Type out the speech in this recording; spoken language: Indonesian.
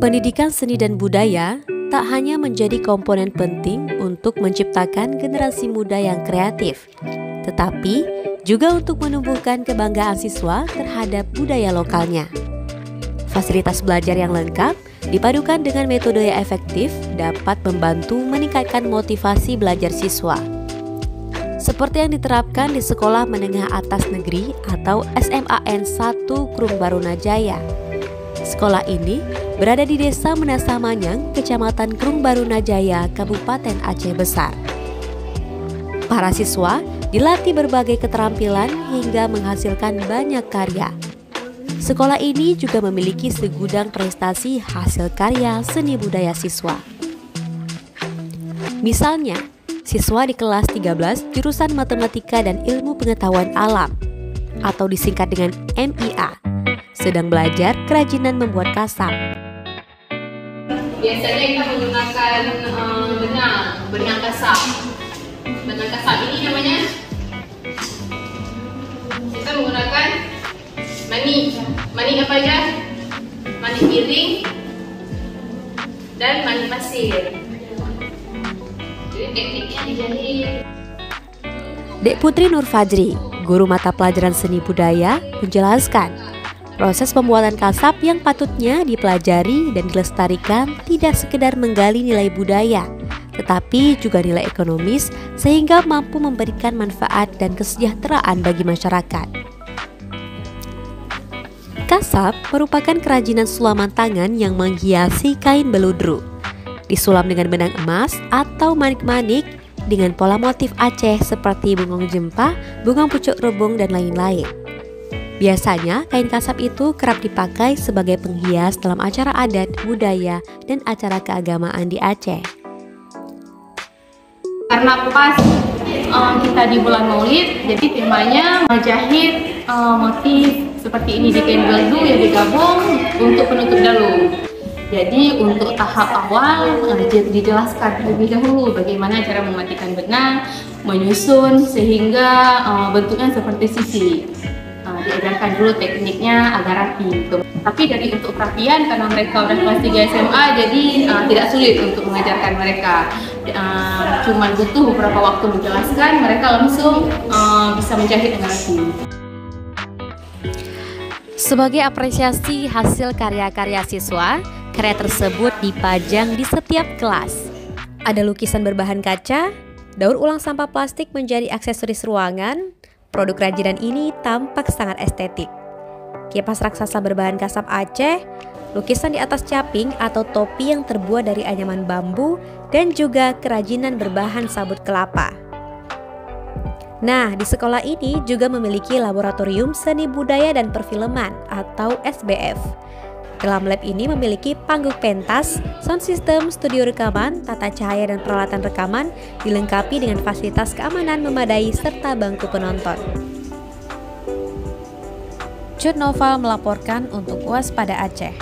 Pendidikan seni dan budaya tak hanya menjadi komponen penting untuk menciptakan generasi muda yang kreatif, tetapi juga untuk menumbuhkan kebanggaan siswa terhadap budaya lokalnya. Fasilitas belajar yang lengkap dipadukan dengan metode yang efektif dapat membantu meningkatkan motivasi belajar siswa. Seperti yang diterapkan di Sekolah Menengah Atas Negeri atau SMAN 1 Krung Barunajaya. Sekolah ini berada di Desa Menasah Manyang, Kecamatan Krung Barunajaya, Kabupaten Aceh Besar. Para siswa dilatih berbagai keterampilan hingga menghasilkan banyak karya. Sekolah ini juga memiliki segudang prestasi hasil karya seni budaya siswa. Misalnya, siswa di kelas 13 jurusan Matematika dan Ilmu Pengetahuan Alam atau disingkat dengan MIA sedang belajar kerajinan membuat kasab. Biasanya kita menggunakan benang kasab. Benang kasab ini namanya kita menggunakan mani apa aja? Mani piring dan mani pasir. Jadi tekniknya dijahit. Dek Putri Nur Fajri, guru mata pelajaran seni budaya, menjelaskan proses pembuatan kasab yang patutnya dipelajari dan dilestarikan tidak sekedar menggali nilai budaya, tetapi juga nilai ekonomis sehingga mampu memberikan manfaat dan kesejahteraan bagi masyarakat. Kasab merupakan kerajinan sulaman tangan yang menghiasi kain beludru, disulam dengan benang emas atau manik-manik dengan pola motif Aceh seperti bungong jempa, bungong pucuk rebung, dan lain-lain. Biasanya, kain kasab itu kerap dipakai sebagai penghias dalam acara adat, budaya, dan acara keagamaan di Aceh. Karena pas kita di bulan Maulid, jadi temanya menjahit motif seperti ini di kain beldu yang digabung untuk penutup dalu. Jadi untuk tahap awal dijelaskan terlebih dahulu bagaimana cara mematikan benang, menyusun sehingga bentuknya seperti sisi. Diajarkan dulu tekniknya agar rapi. Tapi dari untuk perapian, karena mereka udah kelas 3 SMA, jadi tidak sulit untuk mengajarkan mereka. Cuma butuh beberapa waktu menjelaskan, mereka langsung bisa menjahit dengan rapi. Sebagai apresiasi hasil karya-karya siswa, karya tersebut dipajang di setiap kelas. Ada lukisan berbahan kaca, daur ulang sampah plastik menjadi aksesoris ruangan. Produk kerajinan ini tampak sangat estetik. Kipas raksasa berbahan kasab Aceh, lukisan di atas caping atau topi yang terbuat dari anyaman bambu, dan juga kerajinan berbahan sabut kelapa. Nah, di sekolah ini juga memiliki Laboratorium Seni Budaya dan Perfilman atau SBF. Dalam lab ini memiliki panggung pentas, sound system, studio rekaman, tata cahaya dan peralatan rekaman, dilengkapi dengan fasilitas keamanan memadai serta bangku penonton. Cut Noval melaporkan untuk UAS pada Aceh.